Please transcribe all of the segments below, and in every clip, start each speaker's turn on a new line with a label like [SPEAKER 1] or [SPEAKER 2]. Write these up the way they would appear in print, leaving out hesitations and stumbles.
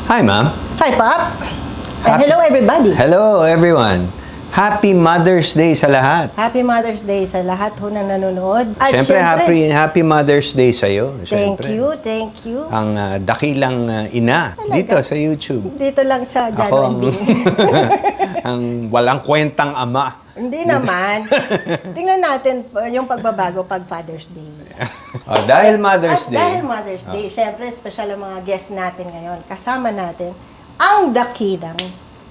[SPEAKER 1] Hi, Ma'am.
[SPEAKER 2] Hi, Pop. And hello, everybody.
[SPEAKER 1] Hello, everyone. Happy Mother's Day sa lahat.
[SPEAKER 2] Happy Mother's Day sa lahat ho na nanonood. At
[SPEAKER 1] Siyempre, happy Mother's Day sa'yo.
[SPEAKER 2] thank
[SPEAKER 1] Siyempre.
[SPEAKER 2] you.
[SPEAKER 1] Ang dakilang ina
[SPEAKER 2] Talaga?
[SPEAKER 1] dito sa YouTube.
[SPEAKER 2] Dito lang sa
[SPEAKER 1] Ako
[SPEAKER 2] Jano and
[SPEAKER 1] ang,
[SPEAKER 2] Bing.
[SPEAKER 1] ang walang kwentang ama.
[SPEAKER 2] Hindi naman. Tingnan natin yung pagbabago pag Father's Day.
[SPEAKER 1] Dahil Mother's Day.
[SPEAKER 2] Dahil Mother's Day, syempre, special ang mga guests natin ngayon. Kasama natin ang dakilang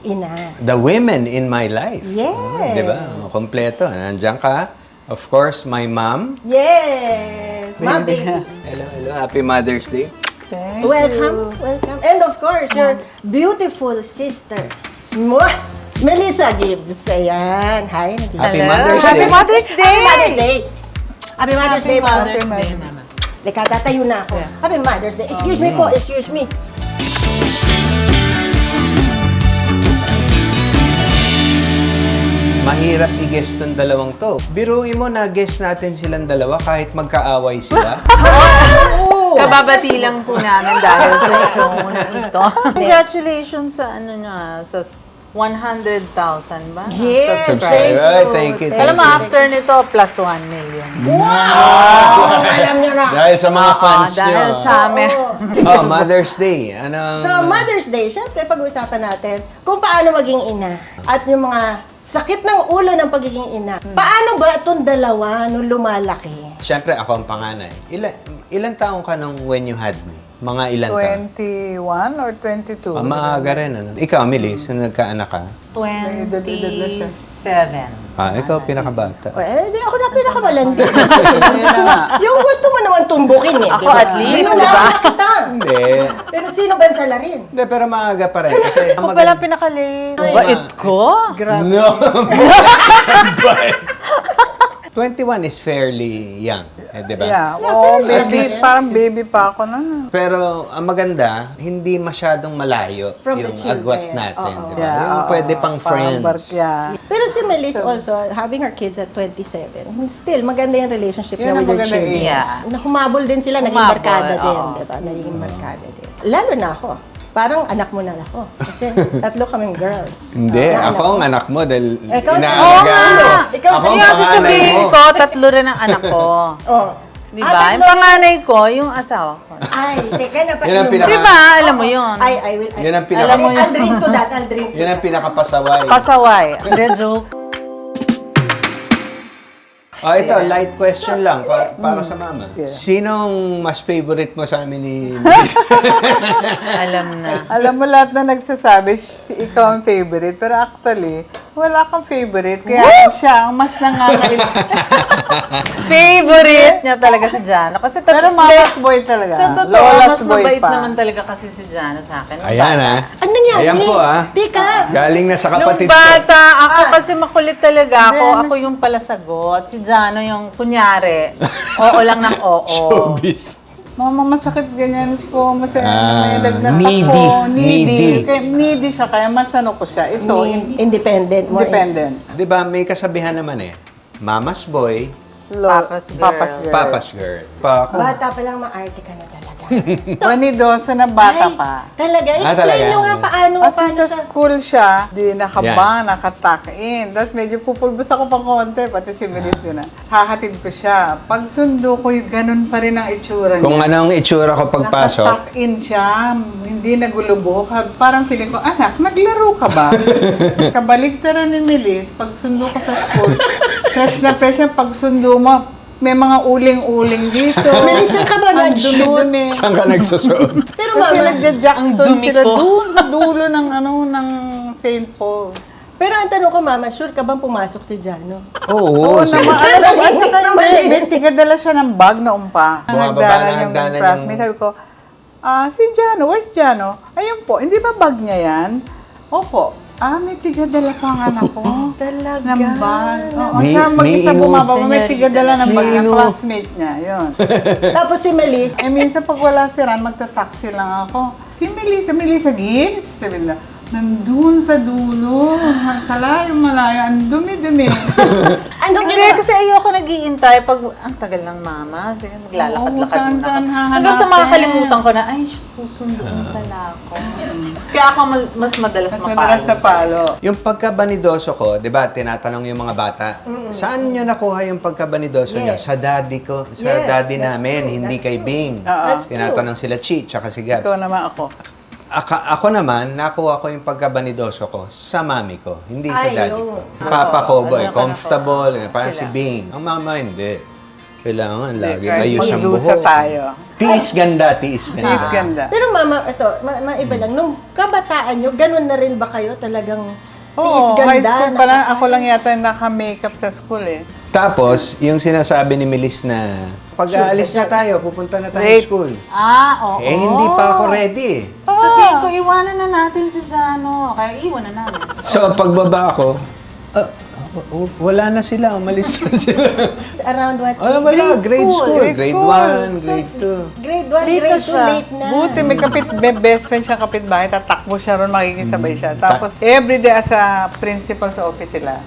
[SPEAKER 2] ina.
[SPEAKER 1] The women in my life.
[SPEAKER 2] Yes.
[SPEAKER 1] Diba? Kompleto. Nandiyan ka. Of course, my mom.
[SPEAKER 2] Yes! My baby.
[SPEAKER 1] Hello. Happy Mother's Day.
[SPEAKER 2] Welcome. And of course, your beautiful sister, Mwah! Melissa Gibbs. Ayan. Hi, Melissa.
[SPEAKER 1] Happy
[SPEAKER 3] Hello.
[SPEAKER 1] Mother's Day.
[SPEAKER 3] Happy Mother's Day!
[SPEAKER 2] Happy Mother's Day. Happy Mother's Day, Mama.
[SPEAKER 3] Mother's Day, Mama.
[SPEAKER 2] Teka, tatayo na ako.
[SPEAKER 3] Yeah.
[SPEAKER 2] Happy Mother's Day. Excuse me po, excuse me.
[SPEAKER 1] Mahirap i-guess tong dalawang to. Biruin mo na guess natin silang dalawa kahit magkaaway sila.
[SPEAKER 3] Kababati lang po namin dahil sa show na ito. Congratulations sa ano niya, sa 100,000 ba?
[SPEAKER 2] Yes,
[SPEAKER 1] Subscribe. Thank you.
[SPEAKER 3] Alam mo, after nito, plus 1 million.
[SPEAKER 2] Wow! Alam niyo na.
[SPEAKER 1] Dahil sa mga fans nyo.
[SPEAKER 3] Dahil sa amin.
[SPEAKER 1] Mother's Day. Anong...
[SPEAKER 2] So, Mother's Day, syempre, pag-uusapan natin kung paano maging ina at yung mga sakit ng ulo ng pagiging ina. Paano ba itong dalawa nung lumalaki?
[SPEAKER 1] Siyempre, ako ang panganay. Ilan taong ka nung when you had me? Mga ilan taon?
[SPEAKER 4] 21 or 22?
[SPEAKER 1] Maaga rin. Ano? Ikaw, Milis, nung nagkaanak ka?
[SPEAKER 3] 27.
[SPEAKER 1] Ikaw pinakabata.
[SPEAKER 2] Di ako na pinakamalandi. Yung gusto mo naman tumbukin eh.
[SPEAKER 3] Ako at least,
[SPEAKER 2] Binulaan
[SPEAKER 3] diba?
[SPEAKER 2] na kita.
[SPEAKER 1] Hindi.
[SPEAKER 2] Pero sino ba yung salarin?
[SPEAKER 1] Hindi, pero maaga pa rin. Kasi
[SPEAKER 3] Ako pala pinakali. Bait ko?
[SPEAKER 2] Grabe.
[SPEAKER 1] No. 21 is fairly young. Di ba?
[SPEAKER 4] Yeah.
[SPEAKER 2] fair
[SPEAKER 4] Baby,
[SPEAKER 2] enough.
[SPEAKER 4] parang baby pa ako na.
[SPEAKER 1] Pero ang maganda, hindi masyadong malayo
[SPEAKER 2] From the
[SPEAKER 1] yung
[SPEAKER 2] children.
[SPEAKER 1] agwat natin.
[SPEAKER 2] Oo.
[SPEAKER 1] Di ba? Yung pwede pang friends.
[SPEAKER 2] Pero si Melis also, having her kids at 27, still, maganda yung relationship niya
[SPEAKER 4] Yun ang
[SPEAKER 2] with her
[SPEAKER 4] maganda
[SPEAKER 2] children.
[SPEAKER 3] Yeah.
[SPEAKER 2] Humabol din sila, naging
[SPEAKER 3] Humabol,
[SPEAKER 2] barkada din.
[SPEAKER 3] oo.
[SPEAKER 2] Diba? Naging barkada din. Lalo na ako. Parang anak mo na ako. Kasi tatlo kaming girls.
[SPEAKER 1] Hindi,
[SPEAKER 2] Na
[SPEAKER 1] ako ang anak mo dahil
[SPEAKER 2] Ikaw si-
[SPEAKER 1] inaalagaan
[SPEAKER 2] Oo
[SPEAKER 1] mo.
[SPEAKER 2] nga. Ikaw
[SPEAKER 1] Ako
[SPEAKER 2] si-
[SPEAKER 1] ang
[SPEAKER 3] Yung
[SPEAKER 1] panganay
[SPEAKER 3] sasabihin
[SPEAKER 1] mo.
[SPEAKER 3] ko, tatlo rin ang anak ko.
[SPEAKER 2] Oh.
[SPEAKER 3] Di ba? Yung panganay ko, yung asawa ko.
[SPEAKER 2] Ay, teka na pa.
[SPEAKER 1] Yun ang pinaka-
[SPEAKER 3] Di ba? Alam mo yun.
[SPEAKER 2] I will.
[SPEAKER 1] Yan ang pinaka-
[SPEAKER 3] Alam mo yun.
[SPEAKER 2] I'll drink to that. I'll drink to
[SPEAKER 1] Yan ang
[SPEAKER 2] that.
[SPEAKER 1] pinakapasaway.
[SPEAKER 3] Pasaway. Hindi, joke.
[SPEAKER 1] Ito, light question lang para sa mama.
[SPEAKER 4] Yeah.
[SPEAKER 1] Sinong mas favorite mo sa amin ni Miss?
[SPEAKER 3] Alam na.
[SPEAKER 4] Alam mo lahat na nagsasabi, ikaw ang favorite. Pero actually, wala kang favorite. Kaya siya ang mas nangangailangan.
[SPEAKER 3] Favorite niya talaga si Jano. Kasi
[SPEAKER 4] Pero mama's boy talaga.
[SPEAKER 3] Sa totoo,
[SPEAKER 4] Lola's
[SPEAKER 3] mas
[SPEAKER 4] boy
[SPEAKER 3] mabait
[SPEAKER 4] pa.
[SPEAKER 3] naman talaga kasi si Jano sa akin.
[SPEAKER 1] Ayan
[SPEAKER 2] Ano nangyari?
[SPEAKER 1] Ayan po
[SPEAKER 2] Teka.
[SPEAKER 1] Galing na sa
[SPEAKER 3] Nung
[SPEAKER 1] kapatid ko.
[SPEAKER 3] bata, ako kasi makulit talaga ako.
[SPEAKER 4] Hindi,
[SPEAKER 3] Ako yung palasagot. Si Jano yung kunyari. Oo lang ng oo.
[SPEAKER 1] Showbiz.
[SPEAKER 4] Mama, masakit ganyan ko. May lagnat
[SPEAKER 1] needy.
[SPEAKER 4] ako.
[SPEAKER 1] Needy.
[SPEAKER 4] Kaya, needy siya, kaya mas ano ko siya. Ito,
[SPEAKER 2] Independent. More
[SPEAKER 4] independent.
[SPEAKER 1] Di ba, may kasabihan naman Mama's boy,
[SPEAKER 3] Papa's girl.
[SPEAKER 4] Papa's girl.
[SPEAKER 1] Papa's girl. Pa
[SPEAKER 2] Bata pa lang, maarte ka na talaga.
[SPEAKER 4] Manidoso na bata
[SPEAKER 2] Ay,
[SPEAKER 4] pa.
[SPEAKER 2] Talaga? Explain
[SPEAKER 1] talaga?
[SPEAKER 2] nyo nga paano.
[SPEAKER 4] Kasi
[SPEAKER 2] paano
[SPEAKER 4] sa school siya, di nakabang, nakatuck in. Tapos medyo pupulbos ako pang konti, pati si Melis yun na. Hahatid ko siya. Pag sundo ko, ganun pa rin ang itsura niya.
[SPEAKER 1] kung anong itsura ko pagpasok.
[SPEAKER 4] Nakatuck in siya, hindi nagulubok. Parang feeling ko, anak, naglaro ka ba? Kabaligtaran ni Melis, pag sundo ko sa school, fresh na pag sundo mo, may mga uling-uling dito.
[SPEAKER 2] Melissa ka ba
[SPEAKER 4] Ang
[SPEAKER 2] nag-shoot?
[SPEAKER 4] dumi-dumi.
[SPEAKER 1] Saan ka nagsusuot?
[SPEAKER 2] Pero
[SPEAKER 4] Kasi
[SPEAKER 2] mama,
[SPEAKER 4] nagja-Jackson
[SPEAKER 3] Ang dumi
[SPEAKER 4] sila
[SPEAKER 3] ko.
[SPEAKER 4] doon sa dulo ng ng St. Paul.
[SPEAKER 2] pero ang tanong ko, mama, sure ka bang pumasok si Jano?
[SPEAKER 1] Oo.
[SPEAKER 4] Oo naman.
[SPEAKER 2] Saan
[SPEAKER 4] Alam mo,
[SPEAKER 2] nag-iinit naman eh?
[SPEAKER 4] may tigadala siya ng bag na umpa.
[SPEAKER 1] Bumababa na,
[SPEAKER 4] yung
[SPEAKER 1] hagdanan
[SPEAKER 4] classmate.
[SPEAKER 1] yung-
[SPEAKER 4] Sabi ko, si Jano, where's Jano? Ayun po, hindi ba bag niya yan? Opo. May tigadala pa ang anak ko.
[SPEAKER 2] Talaga?
[SPEAKER 4] Ng bag. Oo,
[SPEAKER 1] May-
[SPEAKER 4] siya mag-isa
[SPEAKER 1] may
[SPEAKER 4] bumaba. May
[SPEAKER 3] Senyorita.
[SPEAKER 4] tigadala ng bag
[SPEAKER 1] May
[SPEAKER 4] ng
[SPEAKER 1] inu-
[SPEAKER 4] classmate niya. Yun.
[SPEAKER 2] Tapos si Melis,
[SPEAKER 4] Minsan pag wala si Ran, magta-taxi lang ako. Si Melissa Gibbs, sabi nila, nandun sa dulo, sa malayo, ang dumi-dumi.
[SPEAKER 2] anong
[SPEAKER 3] Hindi,
[SPEAKER 2] ginawa?
[SPEAKER 3] kasi ayoko nag-iintay pag ang tagal ng mama. Sige, maglalakad-lakad
[SPEAKER 4] Oo,
[SPEAKER 3] muna ako.
[SPEAKER 4] saan
[SPEAKER 3] Hanggang sa
[SPEAKER 4] hahanapin?
[SPEAKER 3] makakalimutan ko na, ay, susunduin pala ako. Kaya ako mas madalas
[SPEAKER 4] Mas madalas na palo.
[SPEAKER 1] Yung pagkabanidoso ko, di ba, tinatanong yung mga bata, saan nyo nakuha yung pagkabanidoso nyo?
[SPEAKER 2] Yes.
[SPEAKER 1] Sa daddy ko, sa
[SPEAKER 2] Yes,
[SPEAKER 1] daddy
[SPEAKER 2] that's
[SPEAKER 1] namin,
[SPEAKER 2] true.
[SPEAKER 1] hindi
[SPEAKER 2] That's
[SPEAKER 1] kay
[SPEAKER 2] true.
[SPEAKER 1] Bing.
[SPEAKER 2] That's true.
[SPEAKER 1] Tinatanong sila Chi, tsaka si Gab.
[SPEAKER 4] Ikaw naman ako.
[SPEAKER 1] Ako naman, nakuha ko yung pagkabanidoso ko sa mami ko, hindi sa
[SPEAKER 2] Ay,
[SPEAKER 1] daddy
[SPEAKER 2] yun.
[SPEAKER 1] ko. Papa ko, boy,
[SPEAKER 3] Ano ka
[SPEAKER 1] comfortable,
[SPEAKER 3] nakuha?
[SPEAKER 1] parang si
[SPEAKER 3] Sila.
[SPEAKER 1] Bing. Ang mama, hindi. Kailangan lagi
[SPEAKER 4] Kahit
[SPEAKER 1] ayos ang
[SPEAKER 4] magdusa
[SPEAKER 1] buhok.
[SPEAKER 4] tayo.
[SPEAKER 1] Tiis ganda, tiis ganda.
[SPEAKER 4] Tiis ganda.
[SPEAKER 2] Pero mama, ito, maiba lang. Nung kabataan nyo, ganun na rin ba kayo talagang tiis
[SPEAKER 4] Oo,
[SPEAKER 2] ganda?
[SPEAKER 4] high school pa lang,
[SPEAKER 2] nakakain?
[SPEAKER 4] ako lang yata yung naka-makeup sa school eh.
[SPEAKER 1] Tapos, yung sinasabi ni Melis na, pag aalis na tayo, pupunta na tayo
[SPEAKER 4] Late.
[SPEAKER 1] school.
[SPEAKER 3] Oo.
[SPEAKER 1] Eh, hindi pa ako ready.
[SPEAKER 3] Sabihin ko, iwanan na natin si Jano. Kaya iwan na namin.
[SPEAKER 1] So, pagbaba ko, wala na sila, umalis na sila.
[SPEAKER 2] Around what?
[SPEAKER 1] Wala, grade school.
[SPEAKER 4] Grade
[SPEAKER 1] Grade
[SPEAKER 4] school.
[SPEAKER 1] 1, grade 2.
[SPEAKER 2] Grade 1,
[SPEAKER 3] Late na
[SPEAKER 2] grade 2,
[SPEAKER 3] siya.
[SPEAKER 2] late na.
[SPEAKER 4] Buti may best friend siya kapitbahay, tatakbo siya ron, makikisabay siya. Tapos everyday as a principal sa office sila.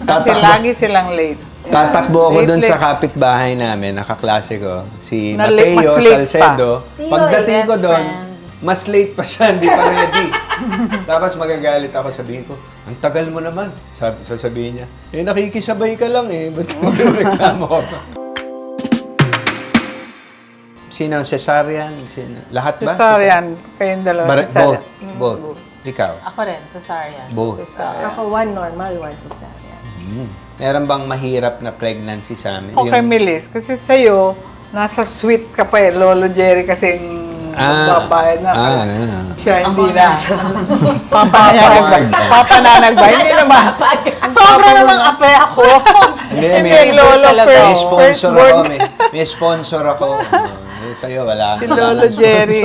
[SPEAKER 4] Kasi lagi silang late.
[SPEAKER 1] Tatakbo ako
[SPEAKER 4] Late,
[SPEAKER 1] dun sa
[SPEAKER 4] late.
[SPEAKER 1] kapitbahay namin, nakaklase ko, si
[SPEAKER 4] Na late,
[SPEAKER 1] Mateo
[SPEAKER 4] mas late
[SPEAKER 1] Salcedo.
[SPEAKER 2] pa.
[SPEAKER 1] Pagdating ko
[SPEAKER 3] Best
[SPEAKER 1] doon,
[SPEAKER 3] friend.
[SPEAKER 1] mas late pa siya, hindi pa ready. Tapos magagalit ako, sabihin ko, ang tagal mo naman. Sasabihin niya, nakikisabay ka lang eh, ba't magreklamo ka pa? Sino ang cesarean? Lahat ba?
[SPEAKER 4] Cesarean, kayong dalawa. cesarean.
[SPEAKER 1] Both. Ikaw?
[SPEAKER 3] Ako rin, cesarean.
[SPEAKER 1] Both.
[SPEAKER 2] Ako, one normal, one cesarean.
[SPEAKER 1] Meron bang mahirap na pregnancy sa amin?
[SPEAKER 4] Okay, Melis. Kasi sa'yo, nasa sweet ka pa eh. Lolo Jerry kasing babayad na. Siya, hindi na. Papananag ba? Papananag ba? Hindi naman.
[SPEAKER 3] Sobra namang ape ako.
[SPEAKER 1] Hindi,
[SPEAKER 4] Hindi, Lolo
[SPEAKER 1] may
[SPEAKER 4] first.
[SPEAKER 1] sponsor
[SPEAKER 4] Firstborn.
[SPEAKER 1] ako. May sponsor ako. Sa'yo, wala.
[SPEAKER 4] Si Lolo Jerry.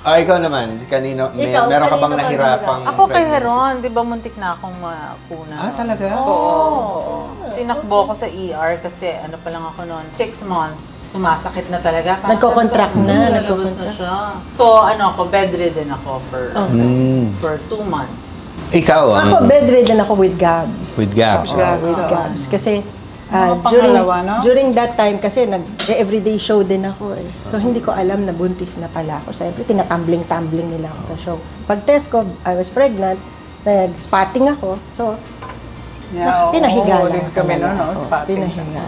[SPEAKER 1] Ikaw naman, kanino,
[SPEAKER 2] Ikaw,
[SPEAKER 1] meron ka bang
[SPEAKER 2] kanino ka
[SPEAKER 1] nahirapang
[SPEAKER 3] Ako kay
[SPEAKER 1] pregnancy?
[SPEAKER 3] Heron, di ba muntik na akong makuna.
[SPEAKER 1] Talaga?
[SPEAKER 3] Oo. Tinakbo ko sa ER kasi ano pa lang ako noon, 6 months. Sumasakit na talaga. Parang
[SPEAKER 2] Nagko-contract
[SPEAKER 3] sabi ko,
[SPEAKER 2] na,
[SPEAKER 3] lalabas
[SPEAKER 2] nagko-contract.
[SPEAKER 3] na siya. So, ako, bedridden ako for 2 months.
[SPEAKER 1] Ikaw,
[SPEAKER 2] Ako, bedridden ako with Gabs.
[SPEAKER 1] With Gabs.
[SPEAKER 2] Oo, with Gabs. Kasi,
[SPEAKER 4] Mga
[SPEAKER 2] during,
[SPEAKER 4] pangalawa, no?
[SPEAKER 2] during that time, kasi nag-everyday show din ako eh. So, hindi ko alam na buntis na pala ako. Siyempre, tinatumbling-tumbling nila ako sa show. Pag test ko, I was pregnant, nag-spotting ako. So, pinahiga
[SPEAKER 4] oo,
[SPEAKER 2] lang
[SPEAKER 4] din kami
[SPEAKER 2] talaga
[SPEAKER 4] noon, no?
[SPEAKER 2] ako.
[SPEAKER 4] Spotting.
[SPEAKER 2] Pinahiga.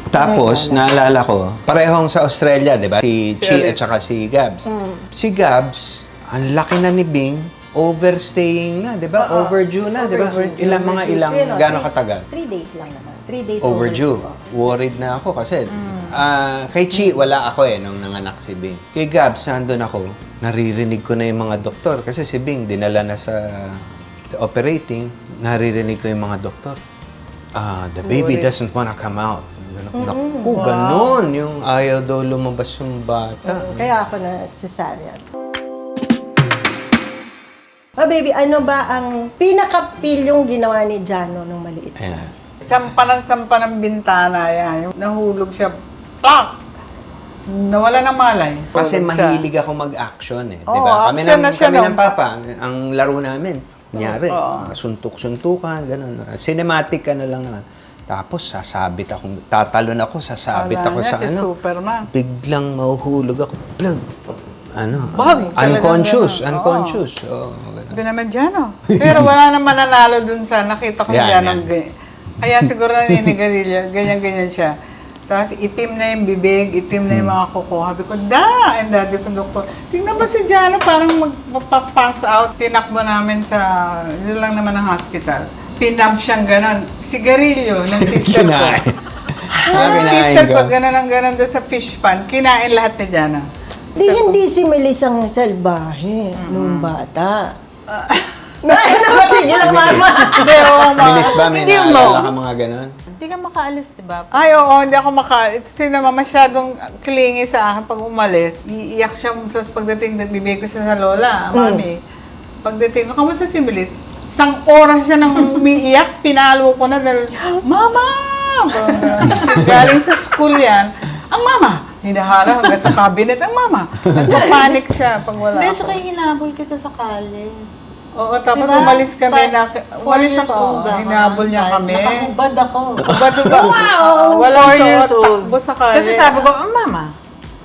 [SPEAKER 1] Tapos, naalala ko, parehong sa Australia, di ba? Si Chi at saka si Gabs. Si Gabs, ang laki na ni Bing, overstaying na, di ba? Overdue na, di ba? Ilang gano'ng katagal?
[SPEAKER 2] 3 days lang naman. 3 days
[SPEAKER 1] Overdue. Worried na ako kasi kay Chi, wala ako nung nanganak si Bing. Kay Gabs, nandun ako, naririnig ko na yung mga doktor kasi si Bing dinala na sa operating, naririnig ko yung mga doktor. The baby doesn't wanna come out. Naku, ganun. Yung ayaw daw lumabas yung bata.
[SPEAKER 2] Kaya ako na cesarean. Oh, baby, ano ba ang pinaka-feel yung ginawa ni Jano nung maliit siya?
[SPEAKER 1] Ayan.
[SPEAKER 4] Sampa ng bintana yan. Yung nahulog siya. Plak! Nawala ng malay.
[SPEAKER 1] Kasi
[SPEAKER 4] Hulog siya.
[SPEAKER 1] mahilig ako mag-action eh.
[SPEAKER 4] Oo,
[SPEAKER 1] Di ba? Kami
[SPEAKER 4] action
[SPEAKER 1] ng,
[SPEAKER 4] na siya
[SPEAKER 1] kami
[SPEAKER 4] nung-
[SPEAKER 1] ng papa, ang laro namin, kunyari, suntuk-suntukan, gano'n. Cinematic ano lang naman. Tapos sasabit ako, tatalon ako, sasabit
[SPEAKER 4] Wala
[SPEAKER 1] ako
[SPEAKER 4] niya,
[SPEAKER 1] sa
[SPEAKER 4] si
[SPEAKER 1] ano.
[SPEAKER 4] Superman.
[SPEAKER 1] Biglang mahuhulog ako. Plug! Ano?
[SPEAKER 4] Bag,
[SPEAKER 1] unconscious.
[SPEAKER 4] talagang
[SPEAKER 1] Unconscious. Oo, ganun.
[SPEAKER 4] Hindi naman dyan, oh. Pero wala naman nanalo dun sa nakita ko
[SPEAKER 1] Yan,
[SPEAKER 4] dyan.
[SPEAKER 1] yan.
[SPEAKER 4] Kaya siguro naninigarilyo, ganyan-ganyan siya. Tapos itim na yung bibig, itim na yung mga kuko. Sabi ko, and daddy ko, doktor, tingnan ba si Jano parang magpapass out. Tinakbo namin sa, yun lang naman ang hospital. Pinamp siyang ganon. Sigarilyo ng sister ko.
[SPEAKER 1] Kinain.
[SPEAKER 4] Ang sister ko, ganon ang ganon doon sa fish pan. Kinain lahat ni Jana.
[SPEAKER 2] Hindi si Melisang salbahe nung bata. Sige lang, mama.
[SPEAKER 4] Hindi, oo,
[SPEAKER 1] Minis ba? May
[SPEAKER 4] Hindi mo.
[SPEAKER 1] naalala ka mga ganun?
[SPEAKER 3] Hindi ka makaalis, di ba?
[SPEAKER 4] Ay, oo, hindi ako sinama masyadong clingy sa akin pag umalis. Iiyak siya sa pagdating, nagbibigay ko siya sa lola, mami. Pagdating ko, kamusta si Melis? Isang oras siya nang umiiyak, pinalo ko na dahil, Mama! Galing sa school yan. Ang mama! Hinaharap hanggang sa cabinet, ang mama! Nagpapanik siya pag wala
[SPEAKER 3] Hindi,
[SPEAKER 4] ako.
[SPEAKER 3] tsaka hinabol kita sa college.
[SPEAKER 4] Oo, tapos
[SPEAKER 3] Diba?
[SPEAKER 4] umalis kami na,
[SPEAKER 3] 4
[SPEAKER 4] umalis
[SPEAKER 3] years
[SPEAKER 4] ako,
[SPEAKER 3] old ako.
[SPEAKER 4] hinabol niya kami.
[SPEAKER 3] Nakahubad ako.
[SPEAKER 4] Wow! Walang
[SPEAKER 3] 4 years
[SPEAKER 4] suot,
[SPEAKER 3] old.
[SPEAKER 4] takbo sa kanya.
[SPEAKER 3] Kasi sabi ko, mama,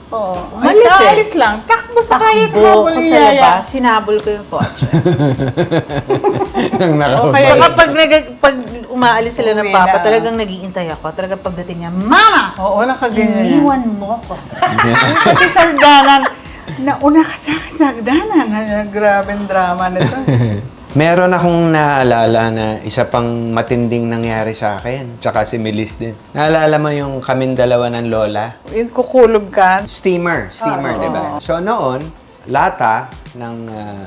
[SPEAKER 4] Oo.
[SPEAKER 3] Mali
[SPEAKER 4] Kaalis lang. Takbo sa kayot
[SPEAKER 3] Takbo
[SPEAKER 4] habol
[SPEAKER 3] ko
[SPEAKER 4] ni
[SPEAKER 3] sa
[SPEAKER 4] Yaya.
[SPEAKER 3] labas, sinabol ko yung kotse.
[SPEAKER 1] Nang nakaupo.
[SPEAKER 4] Okay.
[SPEAKER 3] Saka pag umaalis sila ng
[SPEAKER 4] Uwi
[SPEAKER 3] papa,
[SPEAKER 4] na.
[SPEAKER 3] talagang naghihintay ako. Talagang pagdating niya, Mama!
[SPEAKER 4] Oo, nakaganyan yan.
[SPEAKER 3] Iniwan mo ko.
[SPEAKER 4] Kasi sa hagdanan, nauna ka sa akin sa hagdanan. Grabeng drama nito.
[SPEAKER 1] Meron akong naalala na isa pang matinding nangyari sa akin. Tsaka si Melis din. Naalala mo yung kaming dalawa ng lola?
[SPEAKER 4] Yung kukulog ka.
[SPEAKER 1] Steamer, di ba? So noon, lata ng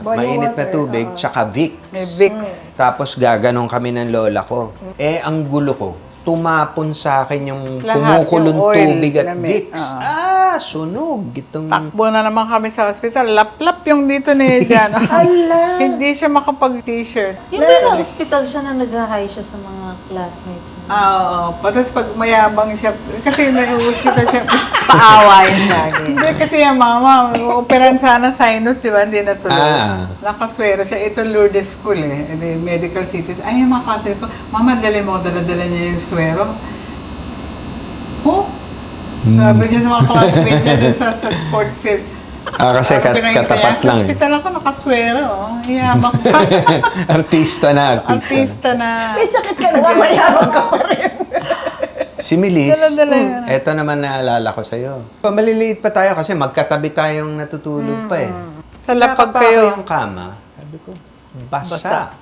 [SPEAKER 2] Boiling
[SPEAKER 1] mainit na
[SPEAKER 2] water,
[SPEAKER 1] tubig, tsaka Vicks.
[SPEAKER 4] May Vicks.
[SPEAKER 1] Tapos gaganong kami ng lola ko. Eh, ang gulo ko, tumapon sa akin yung
[SPEAKER 4] Lahat,
[SPEAKER 1] kumukulong
[SPEAKER 4] yung oil,
[SPEAKER 1] tubig at
[SPEAKER 4] lamig.
[SPEAKER 1] Vicks.
[SPEAKER 4] Oo.
[SPEAKER 1] Sunog. Itong...
[SPEAKER 4] Takbo na naman kami sa hospital. Lap-lap yung dito ni Jan.
[SPEAKER 2] Hala.
[SPEAKER 4] Hindi siya makapag-t-shirt.
[SPEAKER 3] Yung may hospital siya na nag-hi siya sa mga classmates niya.
[SPEAKER 4] Oo. Patas pag mayabang siya, kasi nag-hospital siya.
[SPEAKER 3] Paawa yun lagi.
[SPEAKER 4] Hindi kasi yung mama, operan sana sinus, di ba? Hindi natuloy.
[SPEAKER 1] Ah.
[SPEAKER 4] Nakaswero siya. Ito Lourdes School eh. The medical cities. Ay, yung mga kasi ko, mama, dali mo, dala-dala niya yung swero. Oh? Sabi niya sa mga classmates niya dun sa sports field.
[SPEAKER 1] kasi
[SPEAKER 4] Sabi na,
[SPEAKER 1] katapat
[SPEAKER 4] "Kaya
[SPEAKER 1] lang.
[SPEAKER 4] Sa hospital ako, nakaswero. Oh. Yamak pa.
[SPEAKER 1] Artista na.
[SPEAKER 4] Artista na.
[SPEAKER 2] May sakit ka na nga, mayabang ka pa rin.
[SPEAKER 1] Si Melis,
[SPEAKER 4] Dala-dala yan.
[SPEAKER 1] eto naman naalala ko sa'yo. Maliliit pa tayo kasi magkatabi tayong natutulog pa eh.
[SPEAKER 4] Sa lapag
[SPEAKER 1] Nakapa
[SPEAKER 4] kayo.
[SPEAKER 1] ko yung kama. Sabi ko, basa.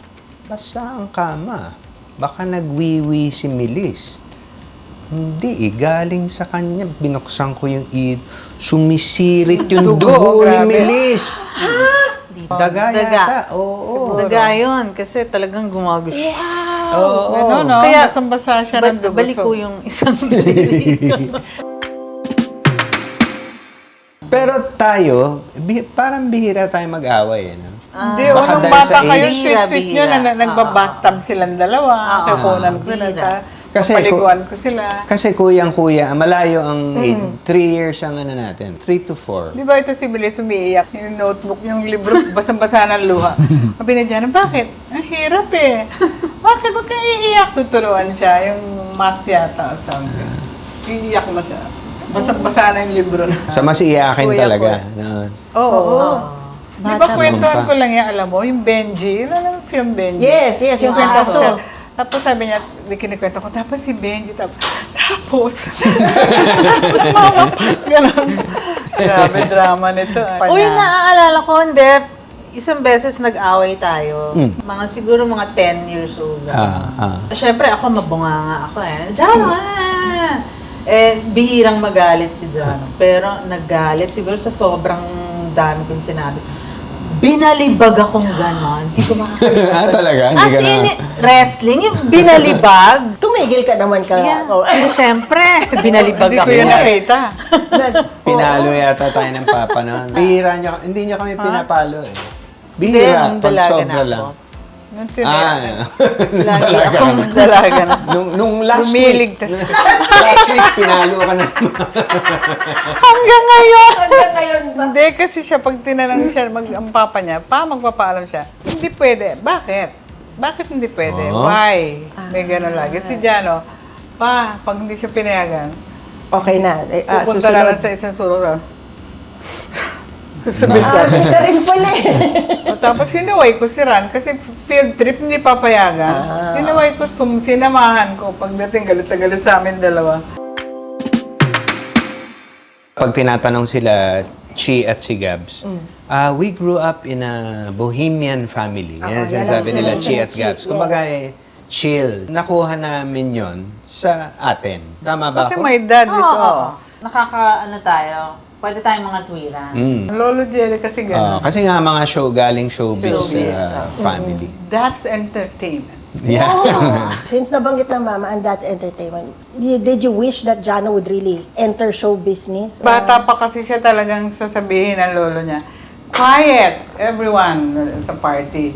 [SPEAKER 1] Basa ang kama. Baka nagwiwi si Melis. Hindi eh, galing sa kanya. Binuksan ko yung sumisirit yung dugo, ni
[SPEAKER 4] grabe.
[SPEAKER 1] Melis. Daga yata. Oo.
[SPEAKER 3] Daga yun, kasi talagang gumagos siya.
[SPEAKER 1] Oo.
[SPEAKER 4] Ano, no?
[SPEAKER 3] Kaya,
[SPEAKER 4] Basang-basa siya ng dugo.
[SPEAKER 3] Balik ko yung isang dili.
[SPEAKER 1] Pero tayo, parang bihira tayo mag-away. No?
[SPEAKER 4] Hindi,
[SPEAKER 1] Baka
[SPEAKER 4] unang
[SPEAKER 1] dahil
[SPEAKER 4] bata
[SPEAKER 1] sa
[SPEAKER 4] kayo,
[SPEAKER 3] age.
[SPEAKER 4] sweet-sweet nyo
[SPEAKER 3] Bihira,
[SPEAKER 4] na nagbabathtub silang dalawa. Kakunan ko na
[SPEAKER 3] Bihira.
[SPEAKER 1] Kasi
[SPEAKER 4] papaliguan ko sila.
[SPEAKER 1] Kasi kuyang-kuya, malayo ang 3 years ang ano natin. 3 to 4.
[SPEAKER 4] Di ba ito si Bilis umiiyak? Yung notebook, yung libro, basang-basa ng luha. Sabi na dyan, bakit? Ang hirap eh. Bakit? Huwag kang iiyak. Tuturuan siya. Yung math yata. Sabi. Iiyak na siya. Basang-basa na yung libro na.
[SPEAKER 1] Sa mas iyakin
[SPEAKER 4] Kuya
[SPEAKER 1] talaga.
[SPEAKER 4] ko.
[SPEAKER 1] No.
[SPEAKER 4] Oo. Di ba
[SPEAKER 2] Bata
[SPEAKER 4] kwentuhan
[SPEAKER 1] pa.
[SPEAKER 4] ko lang yan, alam mo? Yung Benji. Alam mo film Benji?
[SPEAKER 2] Yes, yung
[SPEAKER 4] kwento ko
[SPEAKER 2] aso.
[SPEAKER 4] siya. Tapos sabi niya, may kinikwento ko, tapos si Benji, tapos mama, gano'n. Grabe drama nito.
[SPEAKER 3] Uy, naaalala ko, hindi. Isang beses nag-away tayo. Mga siguro mga 10 years old. Siyempre ako, mabunganga ako eh. Jano, bihirang magalit si Jano. Pero naggalit siguro sa sobrang dami kong sinabi. Binalibag akong gano'n. Hindi ko makakalimutan.
[SPEAKER 1] Talaga? Hindi
[SPEAKER 3] As
[SPEAKER 1] ka na...
[SPEAKER 3] in, wrestling, yung binalibag.
[SPEAKER 2] Tumigil ka naman ka.
[SPEAKER 3] Yeah.
[SPEAKER 2] Oh.
[SPEAKER 3] Siyempre, binalibag
[SPEAKER 4] Hindi
[SPEAKER 3] ako.
[SPEAKER 4] ko yun nakita.
[SPEAKER 1] Pinalo yata tayo ng papa noon. Bihira niya, hindi niya kami pinapalo eh.
[SPEAKER 3] Hindi,
[SPEAKER 1] Bihira,
[SPEAKER 3] nung
[SPEAKER 1] pag
[SPEAKER 3] dalaga
[SPEAKER 1] sobra
[SPEAKER 3] na
[SPEAKER 1] lang.
[SPEAKER 3] ako.
[SPEAKER 4] Yung tinira.
[SPEAKER 3] Lagi
[SPEAKER 1] Dalaga
[SPEAKER 3] akong
[SPEAKER 1] na.
[SPEAKER 4] Dalaga na.
[SPEAKER 1] Nung last
[SPEAKER 4] Lumilig,
[SPEAKER 1] week,
[SPEAKER 4] tas-
[SPEAKER 1] last week, pinalo ka na.
[SPEAKER 4] Hanggang ngayon!
[SPEAKER 2] Hanggang ngayon ba?
[SPEAKER 4] Hindi, kasi siya, pag tinanong siya, ang papa niya, magpapaalam siya. Hindi pwede. Bakit? Bakit hindi pwede?
[SPEAKER 1] Oh.
[SPEAKER 4] Why? May gano'n lagi. Si Jano, pag hindi siya pinayagan,
[SPEAKER 2] Okay na.
[SPEAKER 4] pupunta na lang sa isang sururan. Sabi
[SPEAKER 2] Hindi ka rin pala eh.
[SPEAKER 4] Tapos hinaway ko si Ran kasi field trip hindi papayagan. Hinaway ko, sinamahan ko. Pagdating galit na galit sa amin dalawa.
[SPEAKER 1] Pag tinatanong sila, Chi at si Gabs, we grew up in a bohemian family. Yan ang sinasabi nila, Chi at Gabs. Kumbaga chill. Nakuha namin yon sa atin. Tama ba
[SPEAKER 4] Kasi
[SPEAKER 1] ako?
[SPEAKER 4] my dad is,
[SPEAKER 3] Nakaka-ano tayo, pwede tayong mga tuwiran.
[SPEAKER 4] Lolo Jerry kasi gano'n.
[SPEAKER 1] Kasi nga mga galing showbiz family.
[SPEAKER 4] That's entertainment.
[SPEAKER 1] Yeah.
[SPEAKER 2] Since nabanggit ng mama, and that's entertainment, did you wish that Jano would really enter show business?
[SPEAKER 4] Bata pa kasi siya talagang sasabihin ng lolo niya, quiet, everyone sa party.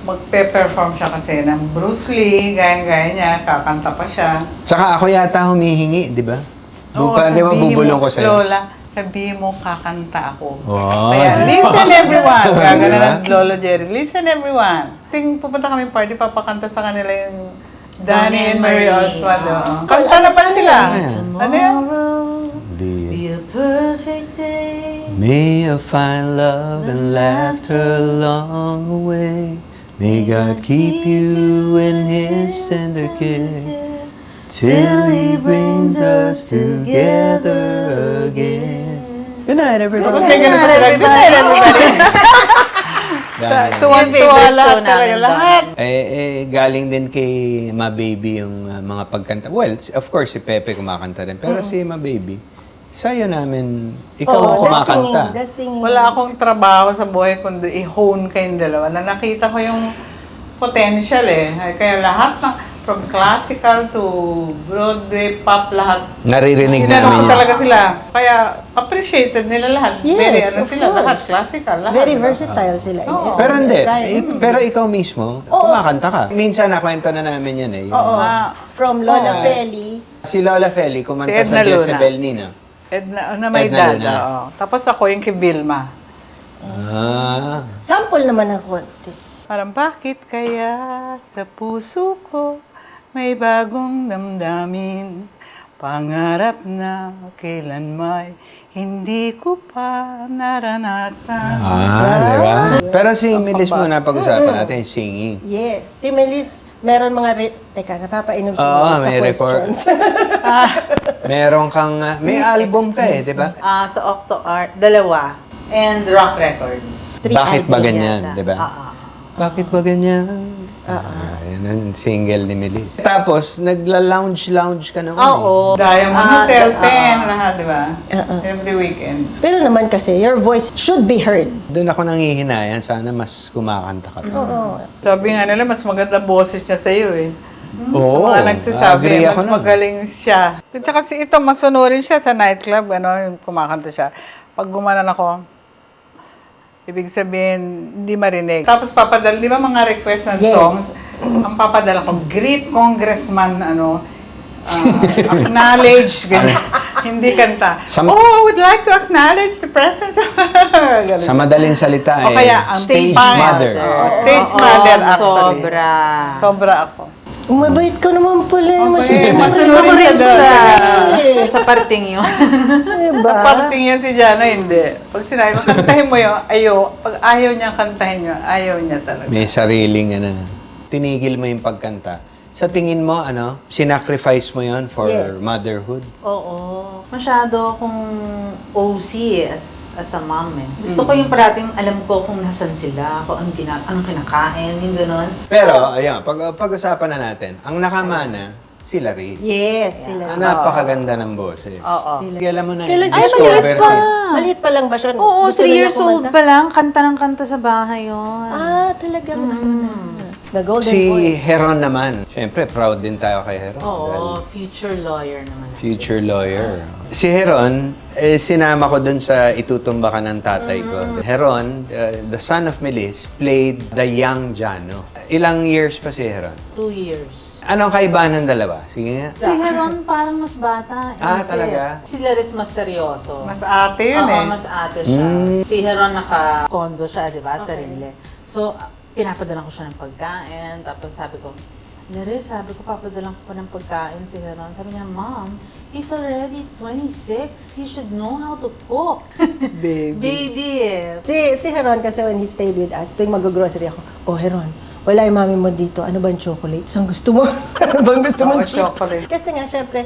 [SPEAKER 4] Magpe-perform siya kasi ng Bruce Lee, gaya-gaya niya, kakanta pa siya.
[SPEAKER 1] Tsaka ako yata humihingi, di ba?
[SPEAKER 4] Oo,
[SPEAKER 1] Di ba
[SPEAKER 4] sabihin
[SPEAKER 1] bubulong
[SPEAKER 4] mo,
[SPEAKER 1] ko sa'yo?
[SPEAKER 4] Lola, sabihin mo, kakanta ako.
[SPEAKER 1] Wow,
[SPEAKER 4] Kaya,
[SPEAKER 1] di-
[SPEAKER 4] listen everyone. Gagana
[SPEAKER 1] Diba?
[SPEAKER 4] ng Lolo Jerry. Listen everyone. Ting pupunta kami party, papakanta sa kanila yung Danny and Mary Oswald. Oh. Kanta na pala sila.
[SPEAKER 1] Ano yan?
[SPEAKER 4] Ano yan?
[SPEAKER 1] Di.
[SPEAKER 3] Be a perfect day.
[SPEAKER 1] May you find love and laughter along the way. May God keep you in His tender care till He brings us together again. Good night, everybody.
[SPEAKER 4] Okay, ganun sila. Good night, everybody. Tuwan-tuwa
[SPEAKER 3] Favorite
[SPEAKER 4] lahat
[SPEAKER 3] show
[SPEAKER 4] talaga.
[SPEAKER 3] namin
[SPEAKER 4] Lahat.
[SPEAKER 1] Galing din kay Ma Baby yung mga pagkanta. Well, of course, si Pepe kumakanta rin. Pero si Ma Baby, sayo namin, ikaw ang kumakanta.
[SPEAKER 2] The singing.
[SPEAKER 4] Wala akong trabaho sa buhay kundi i-hone kayong dalawa. Na nakita ko yung potential Kaya lahat from classical to Broadway, pop, lahat.
[SPEAKER 1] Naririnig
[SPEAKER 4] Inano
[SPEAKER 1] namin
[SPEAKER 4] ko
[SPEAKER 1] yun.
[SPEAKER 4] talaga sila. Kaya appreciated nila lahat.
[SPEAKER 2] Yes,
[SPEAKER 4] Very
[SPEAKER 2] of
[SPEAKER 4] sila.
[SPEAKER 2] course.
[SPEAKER 4] Lahat classical. Lahat.
[SPEAKER 2] Very
[SPEAKER 4] diba?
[SPEAKER 2] versatile sila.
[SPEAKER 4] Oo.
[SPEAKER 1] Pero hindi.
[SPEAKER 2] Right.
[SPEAKER 1] Pero ikaw mismo, kumakanta ka. Minsan nakwento na namin yan yung-
[SPEAKER 2] Oo.
[SPEAKER 4] Ah,
[SPEAKER 2] From Lola Feli.
[SPEAKER 1] Si Lola Feli kumanta
[SPEAKER 4] Si
[SPEAKER 1] sa
[SPEAKER 4] Edna Luna.
[SPEAKER 1] Jezebel Nina.
[SPEAKER 4] Edna, na may
[SPEAKER 1] Edna
[SPEAKER 4] dad.
[SPEAKER 1] Luna.
[SPEAKER 4] Oo. Tapos ako yung kay Vilma.
[SPEAKER 1] Ah.
[SPEAKER 2] Sample naman ng konti.
[SPEAKER 4] Parang bakit kaya sa puso ko may bagong damdamin, pangarap na kailan may hindi ko pa naranasan.
[SPEAKER 1] Di ba? Pero si Milis mo napag-usapan natin, singing.
[SPEAKER 2] Yes. Si Melis, meron mga... Teka, napapainom si
[SPEAKER 1] Oo,
[SPEAKER 2] Melis sa
[SPEAKER 1] may record.
[SPEAKER 2] questions.
[SPEAKER 1] Meron kang, may album ka di ba?
[SPEAKER 3] Sa Octo Art, 2. And Rock Records.
[SPEAKER 2] 3
[SPEAKER 1] Bakit ba
[SPEAKER 2] album
[SPEAKER 1] ganyan,
[SPEAKER 3] yata.
[SPEAKER 1] di ba? Bakit ba ganyan? Yan ang single ni Milis. Tapos, nagla-lounge ka na
[SPEAKER 3] Oo.
[SPEAKER 4] Diamond Hotel, Pen, lahat, di ba? Every weekend.
[SPEAKER 2] Pero naman kasi, your voice should be heard.
[SPEAKER 1] Doon ako nanghihinayan, sana mas kumakanta ka.
[SPEAKER 2] Oo.
[SPEAKER 4] Sabi nga nila, mas maganda boses niya sa'yo
[SPEAKER 1] Oo,
[SPEAKER 4] Mga nagsasabi,
[SPEAKER 1] agree ako
[SPEAKER 4] mas
[SPEAKER 1] nun.
[SPEAKER 4] magaling siya. At saka si ito, masunurin siya sa nightclub, yung kumakanta siya. Pag gumanan ako, ibig sabihin, hindi marinig. Tapos papadala, di ba mga request ng
[SPEAKER 2] Yes.
[SPEAKER 4] songs? Ang papadala ko, great congressman, acknowledge, ganyan. Hindi kanta. I would like to acknowledge the presence of... Ganun.
[SPEAKER 1] Sa madaling salita,
[SPEAKER 4] O kaya, ang
[SPEAKER 1] stage
[SPEAKER 4] pangit.
[SPEAKER 1] mother.
[SPEAKER 4] Stage mother, actually.
[SPEAKER 3] Sobra.
[SPEAKER 4] Sobra ako.
[SPEAKER 2] Umabait ka naman pala.
[SPEAKER 4] Okay,
[SPEAKER 3] Ako
[SPEAKER 4] masunurin
[SPEAKER 3] rin
[SPEAKER 4] siya doon.
[SPEAKER 3] sa parting yun.
[SPEAKER 2] Diba?
[SPEAKER 4] Parting yun si Jana, hindi. Pag sinabi ko, kantahin mo yun, pag ayaw niya kantahin yun, ayaw niya talaga.
[SPEAKER 1] May sariling, tinigil mo yung pagkanta. Sa tingin mo, sinacrifice mo yon for
[SPEAKER 2] Yes.
[SPEAKER 1] motherhood?
[SPEAKER 3] Oo. Masyado akong OC as a mom Gusto ko yung parating alam ko kung nasan sila, kung anong kinakain, yung gano'n.
[SPEAKER 1] Pero, ayan, pag-usapan na natin, ang nakamana, sila Riz.
[SPEAKER 2] Yes, sila.
[SPEAKER 1] Ang napakaganda ng boses.
[SPEAKER 3] Oo.
[SPEAKER 2] Sila.
[SPEAKER 1] Alam mo na
[SPEAKER 2] Kailan
[SPEAKER 1] yung
[SPEAKER 2] sila
[SPEAKER 1] discover
[SPEAKER 2] maliit pa?
[SPEAKER 1] si-
[SPEAKER 2] Maliit pa lang ba siya?
[SPEAKER 3] Oo,
[SPEAKER 2] Gusto
[SPEAKER 3] 3
[SPEAKER 2] nila
[SPEAKER 3] years old
[SPEAKER 2] kumanta?
[SPEAKER 3] pa lang, kanta ng kanta sa bahay yun.
[SPEAKER 2] Talagang ano na. The golden
[SPEAKER 1] Si
[SPEAKER 2] voice.
[SPEAKER 1] Heron naman. Siyempre, proud din tayo kay Heron. dahil
[SPEAKER 3] future lawyer naman.
[SPEAKER 1] future lawyer. Si Heron, sinama ko dun sa itutumba ka ng tatay ko. Heron, the son of Melis, played the young Jano. Ilang years pa si Heron?
[SPEAKER 3] 2 years.
[SPEAKER 1] Anong kaibahan ng dalawa? Sige nga.
[SPEAKER 3] Si Heron parang mas bata.
[SPEAKER 1] Talaga?
[SPEAKER 3] Si Laris mas seryoso.
[SPEAKER 4] Mas ate yun
[SPEAKER 3] Oo,
[SPEAKER 4] eh.
[SPEAKER 3] mas ate siya. Si Heron naka-condo siya, di ba? Sarili. So, pinapadalan ko siya ng pagkain. Tapos sabi ko, Laris, sabi ko, papadalan ko pa ng pagkain si Heron. Sabi niya, Mom, he's already 26. He should know how to cook.
[SPEAKER 4] Baby.
[SPEAKER 3] Baby eh.
[SPEAKER 2] Si Heron kasi when he stayed with us, tuwing mag-grocery ako, Heron, wala yung mami mo dito. Ano ba yung chocolate? Saan gusto mo? Ano bang gusto mong chips?
[SPEAKER 4] chocolate.
[SPEAKER 2] Kasi nga, syempre,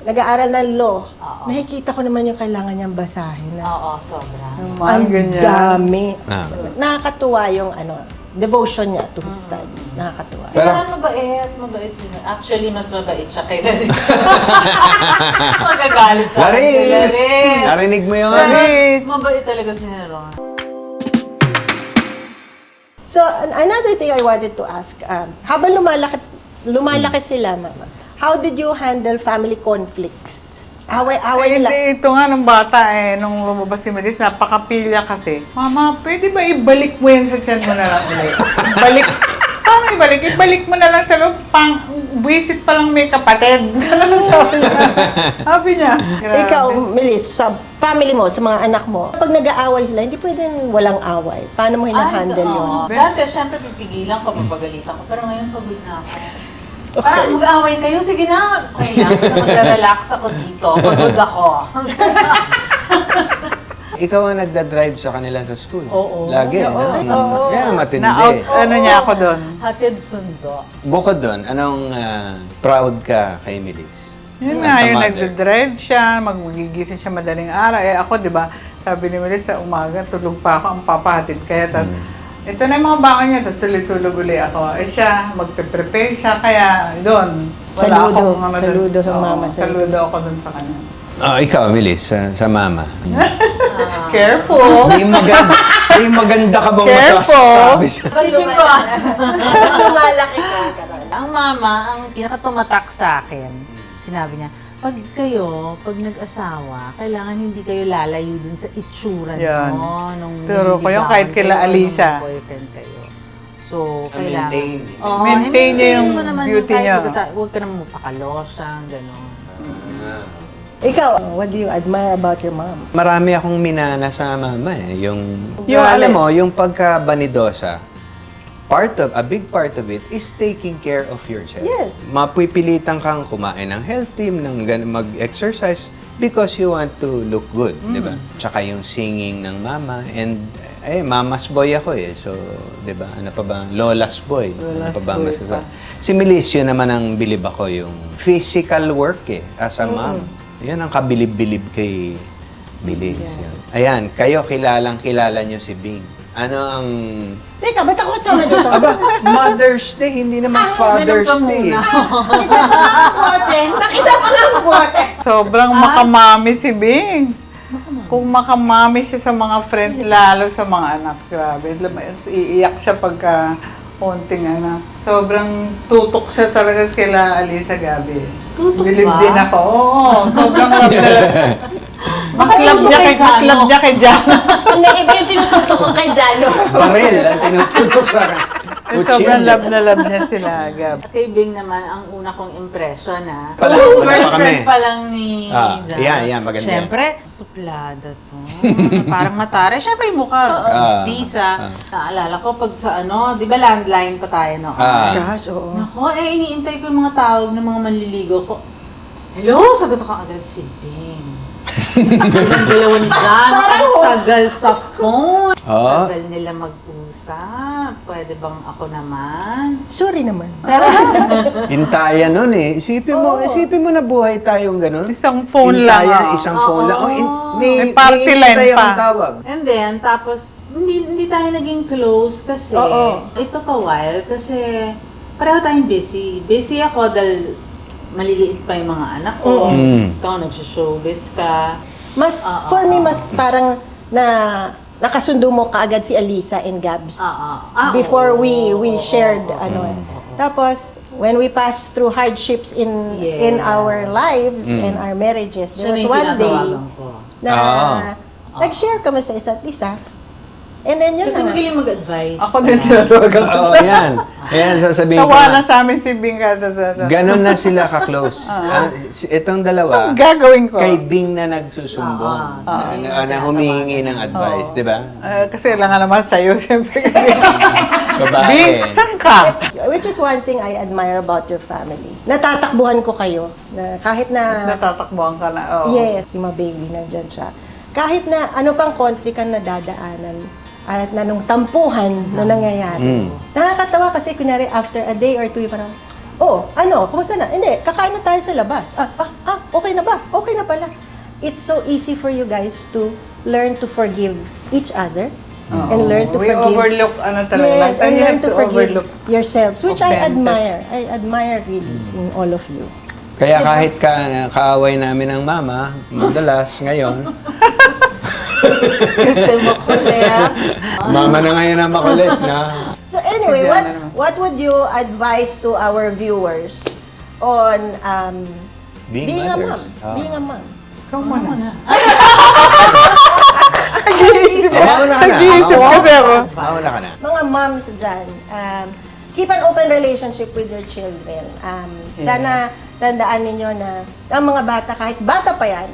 [SPEAKER 2] nag-aaral ng law. Nakikita ko naman yung kailangan niyang basahin.
[SPEAKER 3] Oo, sobra.
[SPEAKER 2] Ang
[SPEAKER 4] ganyan.
[SPEAKER 2] dami.
[SPEAKER 1] Ah.
[SPEAKER 2] Nakakatuwa yung devotion niya to his studies. Nakakatuwa.
[SPEAKER 3] Si Heron mabait siya. Actually, mas mabait siya kay Laris. Magagalit sa akin si
[SPEAKER 1] Laris!
[SPEAKER 3] Laris.
[SPEAKER 1] Narinig mo yun?
[SPEAKER 4] Laris!
[SPEAKER 3] Mabait talaga si Heron.
[SPEAKER 2] So, another thing I wanted to ask, habang lumalaki sila, Mama, how did you handle family conflicts? Away-away nila.
[SPEAKER 4] Hindi, ito nga nung bata nung lumabas si Melis, napakapilya kasi. Mama, pwede ba ibalik mo yan sa tiyan mo na lang ulit? Paano ibalik? Ibalik mo na lang sa loob, buwisit pa lang may kapatid. Sabi niya. Grabe.
[SPEAKER 2] Ikaw, Melis, sa family mo, sa mga anak mo, pag nag-aaway sila, hindi pwedeng walang away. Paano mo hinahandle yun?
[SPEAKER 3] Dati, syempre, pipigilan ko, papagalitan ko. Pero ngayon, pagod na ako. Parang mag-away kayo, sige na. Okay lang, so mag-relax ako dito. Pagod ako.
[SPEAKER 1] ikaw ang nagda-drive sa kanila sa school.
[SPEAKER 3] Oo.
[SPEAKER 1] Lagi. Kaya matindi.
[SPEAKER 4] Na-out, ano niya ako doon.
[SPEAKER 3] Hatid sundo.
[SPEAKER 1] Bukod doon, anong proud ka kay Milis?
[SPEAKER 4] Yun
[SPEAKER 1] As
[SPEAKER 4] nga,
[SPEAKER 1] a
[SPEAKER 4] yung
[SPEAKER 1] mother.
[SPEAKER 4] nagdadrive siya, magigising siya madaling araw. Ako, di ba, sabi ni Melis sa umaga, tulog pa ako, ang papahatid. Kaya, ito na yung mga baka niya, tapos tulog uli ako. Siya, magpe-prepare siya, kaya doon.
[SPEAKER 2] Saludo.
[SPEAKER 4] doon.
[SPEAKER 2] Saludo sa
[SPEAKER 4] Oo,
[SPEAKER 2] mama sa'yo.
[SPEAKER 4] Saludo ako doon sa kanya.
[SPEAKER 1] Ikaw, Milis, sa mama.
[SPEAKER 4] Careful!
[SPEAKER 1] May maganda ka bang
[SPEAKER 4] Careful.
[SPEAKER 1] masasabi sa...
[SPEAKER 3] Isipin ko,
[SPEAKER 2] Malaki ka, Carol.
[SPEAKER 3] ang mama, ang pinakatumatak sa akin, sinabi niya, pag nag-asawa, kailangan hindi kayo lalayo dun sa itsura
[SPEAKER 4] Yan.
[SPEAKER 3] mo. Nung
[SPEAKER 4] Turo ko yung kahit
[SPEAKER 3] nililigawan
[SPEAKER 4] kila
[SPEAKER 3] kayo or
[SPEAKER 4] Alisa.
[SPEAKER 3] nung boyfriend kayo. So, kailangan.
[SPEAKER 1] Maintain.
[SPEAKER 3] Oo,
[SPEAKER 4] Maintain niya yung
[SPEAKER 3] mo naman
[SPEAKER 4] beauty
[SPEAKER 3] kahit
[SPEAKER 4] niya.
[SPEAKER 3] Huwag ka naman mapakalosyang, gano'n.
[SPEAKER 2] Ikaw, what do you admire about your mom?
[SPEAKER 1] Marami akong minana sa mama eh. Yung
[SPEAKER 4] Galing.
[SPEAKER 1] alam mo, yung pagka-banidosa, a big part of it is taking care of yourself.
[SPEAKER 2] Yes.
[SPEAKER 1] Mapipilitan kang kumain ng healthy, mag-exercise because you want to look good, di ba? Tsaka yung singing ng mama and mama's boy ako eh. So, di ba? Ano pa ba? Lola's boy. Ano
[SPEAKER 4] Lola's
[SPEAKER 1] pa ba
[SPEAKER 4] boy
[SPEAKER 1] masasabi? Si Milicio naman ang bilib ako yung physical work eh, as a mom. Yan ang kabilib-bilib kay Bilis. Yan. Ayan, kayo kilala nyo si Bing. Ano ang...
[SPEAKER 2] Teka, ba't ako kasama dito?
[SPEAKER 1] Aba, Mother's Day, hindi naman Father's Day.
[SPEAKER 2] Nakisa pa nga ang bote. Nakisa pa nga ang bote.
[SPEAKER 4] Sobrang makamami si Bing. Kung makamami siya sa mga friend, lalo sa mga anak, grabe. Iiyak siya pagka konting anak. Sobrang tutok siya talaga kila Alisa Gabi.
[SPEAKER 3] Tutok
[SPEAKER 4] Bilib
[SPEAKER 3] ba?
[SPEAKER 4] din ako. Oo, sobrang love na love. Mas
[SPEAKER 3] Baka
[SPEAKER 4] love
[SPEAKER 3] yung
[SPEAKER 4] niya
[SPEAKER 3] kay
[SPEAKER 4] kay, mas
[SPEAKER 3] Jano.
[SPEAKER 4] love niya kay Jano.
[SPEAKER 2] Hindi, iba yung tinututok ko kay Jano.
[SPEAKER 1] Baril ang tinututok sa akin.
[SPEAKER 4] Sobrang love na love niya sila, Gab.
[SPEAKER 3] Kay Bing naman, ang una kong impression
[SPEAKER 1] Wala pa
[SPEAKER 3] girlfriend
[SPEAKER 1] kami.
[SPEAKER 3] pa lang ni Jan.
[SPEAKER 1] yan, maganda.
[SPEAKER 3] Siyempre, suplada to. Parang matare. Siyempre yung mukha, mistisa. Naalala ko pag sa di ba landline pa tayo noon?
[SPEAKER 2] Gosh, oo.
[SPEAKER 3] Nako, iniintay ko yung mga tawag ng mga manliligaw ko. Hello, sagot ko agad si Bing. Silang dalawa ni Jan, ang tagal sa phone.
[SPEAKER 1] Oh.
[SPEAKER 3] Tagal nila mag-usap. Pwede bang ako naman?
[SPEAKER 2] Sorry naman.
[SPEAKER 3] Pero,
[SPEAKER 1] Hintayan nun eh. Isipin mo na buhay tayong ganun.
[SPEAKER 4] Isang phone lang.
[SPEAKER 1] Hintayan, isang phone lang.
[SPEAKER 4] May party line
[SPEAKER 1] tayo
[SPEAKER 4] pa.
[SPEAKER 1] ang tawag.
[SPEAKER 3] and then, tapos, hindi tayo naging close kasi, it took a while kasi pareho tayong busy. Busy ako dahil maliliit pa yung mga anak ko. Ikaw, nag-showbiz ka.
[SPEAKER 2] For me, mas parang nakasundo mo kaagad si Alisa and Gabs. Before we shared, Tapos, when we passed through hardships in our lives and our marriages, there was
[SPEAKER 3] Siya na yung
[SPEAKER 2] one day
[SPEAKER 3] tinatawagan ko.
[SPEAKER 2] na nag-share kami sa isa't isa. And then yun
[SPEAKER 3] Kasi
[SPEAKER 2] na nga.
[SPEAKER 3] magaling mag-advise.
[SPEAKER 4] Ako din tinatawagan ko.
[SPEAKER 1] Oo, yan. Ayan, sasabihin ko
[SPEAKER 4] Tawa
[SPEAKER 1] na.
[SPEAKER 4] na sa amin si Bing kada.
[SPEAKER 1] Ganon na sila ka-close. Itong dalawa,
[SPEAKER 4] Ang gagawin ko.
[SPEAKER 1] kay Bing na nagsusumbong. Na humihingi ng advice, di ba?
[SPEAKER 4] Kasi kailangan naman sa'yo, syempre.
[SPEAKER 1] Babae.
[SPEAKER 4] Bing, saan ka?
[SPEAKER 2] Which is one thing I admire about your family. Natatakbuhan ko kayo na kahit na
[SPEAKER 4] Natatakbuhan ka na. Oh.
[SPEAKER 2] yes, si ma-baby nandyan siya. Kahit na ano pang conflict ang nadadaanan at na nung tampuhan na nangyayari. Nakakatawa kasi kunyari after a day or two, parang, kumusta na? Hindi, kakain na tayo sa labas. Okay na ba? Okay na pala. It's so easy for you guys to learn to forgive each other and learn to
[SPEAKER 4] We
[SPEAKER 2] forgive.
[SPEAKER 4] overlook, talaga.
[SPEAKER 2] Yes,
[SPEAKER 4] Sometimes
[SPEAKER 2] and
[SPEAKER 4] you
[SPEAKER 2] learn
[SPEAKER 4] have
[SPEAKER 2] to
[SPEAKER 4] to
[SPEAKER 2] forgive
[SPEAKER 4] overlook
[SPEAKER 2] yourselves, which I
[SPEAKER 4] offenses.
[SPEAKER 2] admire. I admire really in all of you.
[SPEAKER 1] Kaya kahit kaaway namin ng mama, madalas ngayon,
[SPEAKER 3] Kasi makulit.
[SPEAKER 1] mama na ngayon ang makulit na.
[SPEAKER 2] So anyway,
[SPEAKER 4] Diyan na naman.
[SPEAKER 2] what would you advise to our viewers on being a
[SPEAKER 1] mothers.
[SPEAKER 2] mom? Being a mom.
[SPEAKER 4] Ikaw muna.
[SPEAKER 1] Mauna ka na.
[SPEAKER 4] Nag-iisip kasi ako.
[SPEAKER 1] Mauna ka na.
[SPEAKER 2] Mga moms dyan, keep an open relationship with your children. Sana tandaan ninyo na ang mga bata, kahit bata pa yan,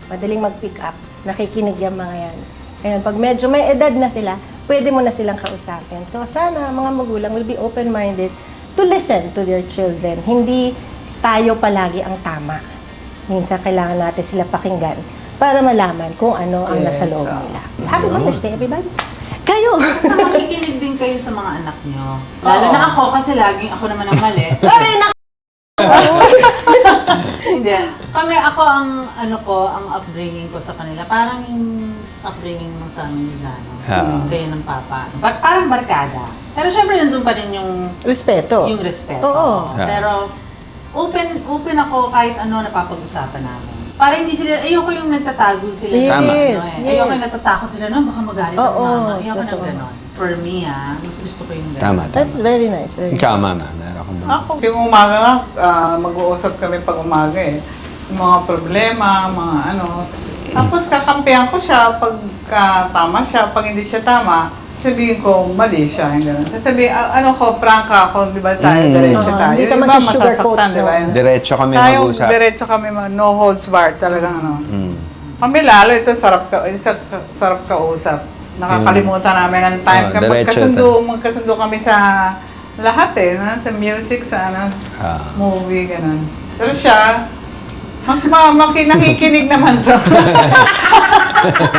[SPEAKER 2] madaling mag-pick up. Nakikinig yung mga yan. Ngayon, pag medyo may edad na sila, pwede mo na silang kausapin. So sana mga magulang will be open-minded to listen to their children. Hindi tayo palagi ang tama. Minsan kailangan natin sila pakinggan para malaman kung ano ang nasa loob nila. Happy Mother's Day, everybody! Kayo!
[SPEAKER 3] Makikinig din kayo sa mga anak nyo. Lalo na ako, kasi laging ako naman ang mali.
[SPEAKER 2] Ay, naku!
[SPEAKER 3] Hindi. Ako ang upbringing ko sa kanila, parang yung upbringing mo sa amin ni Jano. Kayo ng papa. Parang barkada. Pero syempre nandun pa rin yung
[SPEAKER 2] Respeto.
[SPEAKER 3] respeto.
[SPEAKER 2] Oo.
[SPEAKER 3] Pero open ako kahit ano napapag-usapan namin. Para hindi sila, ayoko yung nagtatago sila.
[SPEAKER 2] Yes,
[SPEAKER 3] Tama.
[SPEAKER 2] yes.
[SPEAKER 3] Ayoko yung natatakot sila, no, baka magalit ang
[SPEAKER 2] Oo,
[SPEAKER 3] mama. Ayoko
[SPEAKER 2] totoo.
[SPEAKER 3] ng ganon. For me, mas gusto ko yung ganon.
[SPEAKER 1] Tama.
[SPEAKER 2] That's very nice. Very nice.
[SPEAKER 1] Ikaw, mama. Meron ka ba?
[SPEAKER 4] Ako, yung umaga nga, mag-uusap kami pag umaga eh. Yung mga problema, mga ano. Tapos kakampihan ko siya pag tama siya, pag hindi siya tama, sabihin ko, mali siya. Sasabihin, prangka ako, di ba tayo, diretso tayo.
[SPEAKER 2] Hindi ka
[SPEAKER 4] Iba
[SPEAKER 2] mag-sugarcoat,
[SPEAKER 4] masasaktan, di ba?
[SPEAKER 2] no?
[SPEAKER 1] Diretso kami
[SPEAKER 4] Tayo,
[SPEAKER 1] mag-usap.
[SPEAKER 4] diretso kami, no holds barred, talagang ano.
[SPEAKER 1] Mm.
[SPEAKER 4] Kami lalo, ito sarap kausap. Nakakalimutan namin ang time.
[SPEAKER 1] Oh,
[SPEAKER 4] Kapag
[SPEAKER 1] diretso
[SPEAKER 4] magkasundo kami sa lahat eh, sa music, sa movie, ganun. Pero siya, mas nakikinig naman to.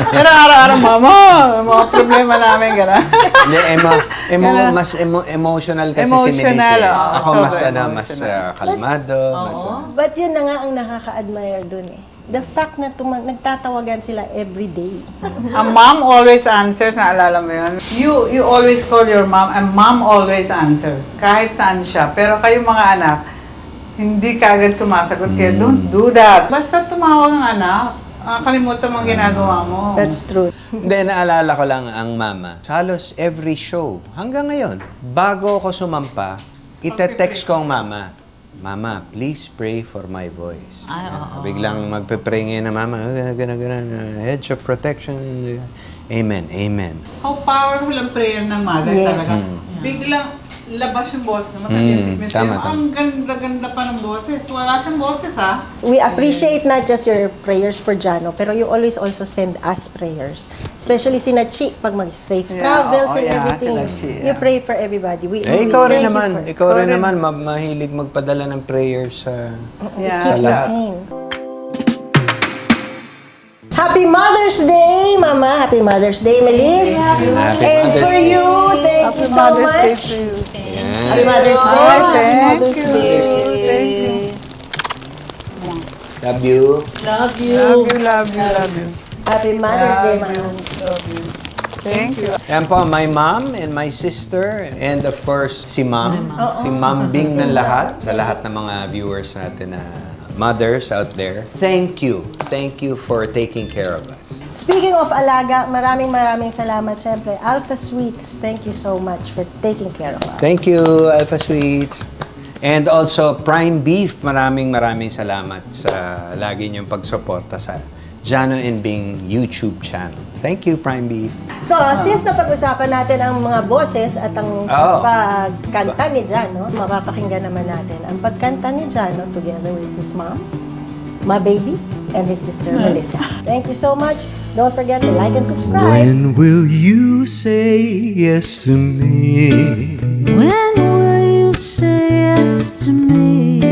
[SPEAKER 4] Pero araw-araw, mama, mga problema namin, gano'n.
[SPEAKER 1] Hindi, mas emotional kasi
[SPEAKER 4] Emotional,
[SPEAKER 1] si Melissa.
[SPEAKER 4] oo.
[SPEAKER 1] Ako mas,
[SPEAKER 4] Sobrang
[SPEAKER 1] mas
[SPEAKER 4] emotional.
[SPEAKER 1] kalmado. Mas,
[SPEAKER 2] But yun na nga ang nakaka-admire dun eh. The fact na nagtatawagan sila every day.
[SPEAKER 4] A mom always answers, naalala mo yun? You always call your mom, and mom always answers. Kahit saan siya. Pero kayong mga anak, hindi kagad sumasagot. Kaya don't do that. Basta tumawag ang anak, kalimutan mo ang ginagawa mo.
[SPEAKER 2] That's true.
[SPEAKER 1] Hindi, naalala ko lang ang mama. Halos every show, hanggang ngayon, bago ako sumampa, ite-text ko ang mama. Mama, please pray for my voice.
[SPEAKER 3] Ay, oo.
[SPEAKER 1] Biglang magpe-pray ngayon na mama, ganun, hedge of protection. Amen, amen.
[SPEAKER 4] How powerful ang prayer ng mother
[SPEAKER 2] Yes.
[SPEAKER 4] talaga. Biglang labas yung boses mo sa music.
[SPEAKER 1] tama,
[SPEAKER 4] Ang ganda-ganda pa ng boses. Wala siyang boses, ha?
[SPEAKER 2] We appreciate not just your prayers for Jano, pero you always also send us prayers. Especially si Chi, pag mag-safe
[SPEAKER 4] Yeah,
[SPEAKER 2] travels
[SPEAKER 4] oo,
[SPEAKER 2] and
[SPEAKER 4] yeah,
[SPEAKER 2] everything.
[SPEAKER 4] sina Chi,
[SPEAKER 2] You
[SPEAKER 4] yeah.
[SPEAKER 2] pray for everybody. We
[SPEAKER 1] Ikaw rin
[SPEAKER 2] thank you
[SPEAKER 1] naman,
[SPEAKER 2] for-
[SPEAKER 1] ikaw rin
[SPEAKER 4] rin.
[SPEAKER 1] naman, mahilig magpadala ng prayers sa...
[SPEAKER 2] It
[SPEAKER 4] Yeah.
[SPEAKER 2] keeps
[SPEAKER 1] Sa
[SPEAKER 2] me
[SPEAKER 1] lahat.
[SPEAKER 2] sane. Happy Mother's Day, Mama. Happy Mother's Day, Melis.
[SPEAKER 1] Happy
[SPEAKER 2] And
[SPEAKER 1] Mother's
[SPEAKER 2] for
[SPEAKER 1] Day.
[SPEAKER 2] you, thank you so much.
[SPEAKER 1] Yan.
[SPEAKER 2] Happy Mother's Day.
[SPEAKER 4] Ay,
[SPEAKER 2] Happy
[SPEAKER 4] thank
[SPEAKER 2] Mother's
[SPEAKER 4] you.
[SPEAKER 2] Day.
[SPEAKER 1] Love you.
[SPEAKER 3] Love you.
[SPEAKER 4] Love you.
[SPEAKER 2] Happy Mother's Day,
[SPEAKER 4] Love you.
[SPEAKER 2] Mama.
[SPEAKER 4] Thank you.
[SPEAKER 1] Yan po, my mom and my sister and of course si mom. Si Ma'am Bing ng lahat. Sa lahat ng mga viewers natin na mothers out there. Thank you. Thank you for taking care of us.
[SPEAKER 2] Speaking of alaga, maraming salamat syempre. Alpha Sweets, thank you so much for taking care of us.
[SPEAKER 1] Thank you, Alpha Sweets. And also, Prime Beef, maraming salamat sa lagi niyong pagsuporta sa Jano and Bing YouTube channel. Thank you, Prime Beef.
[SPEAKER 2] So, since napag-usapan natin ang mga boses at ang
[SPEAKER 1] Oo.
[SPEAKER 2] pagkanta ni Jano, mapapakinggan naman natin ang pagkanta ni Jano together with his mom, my baby, and his sister, Melissa. Thank you so much. Don't forget to like and subscribe.
[SPEAKER 5] When will you say yes to me?
[SPEAKER 6] When will you say yes to me?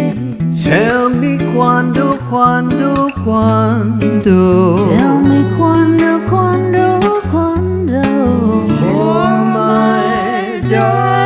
[SPEAKER 5] Tell me cuando.
[SPEAKER 6] Tell me cuando.
[SPEAKER 5] For my darling.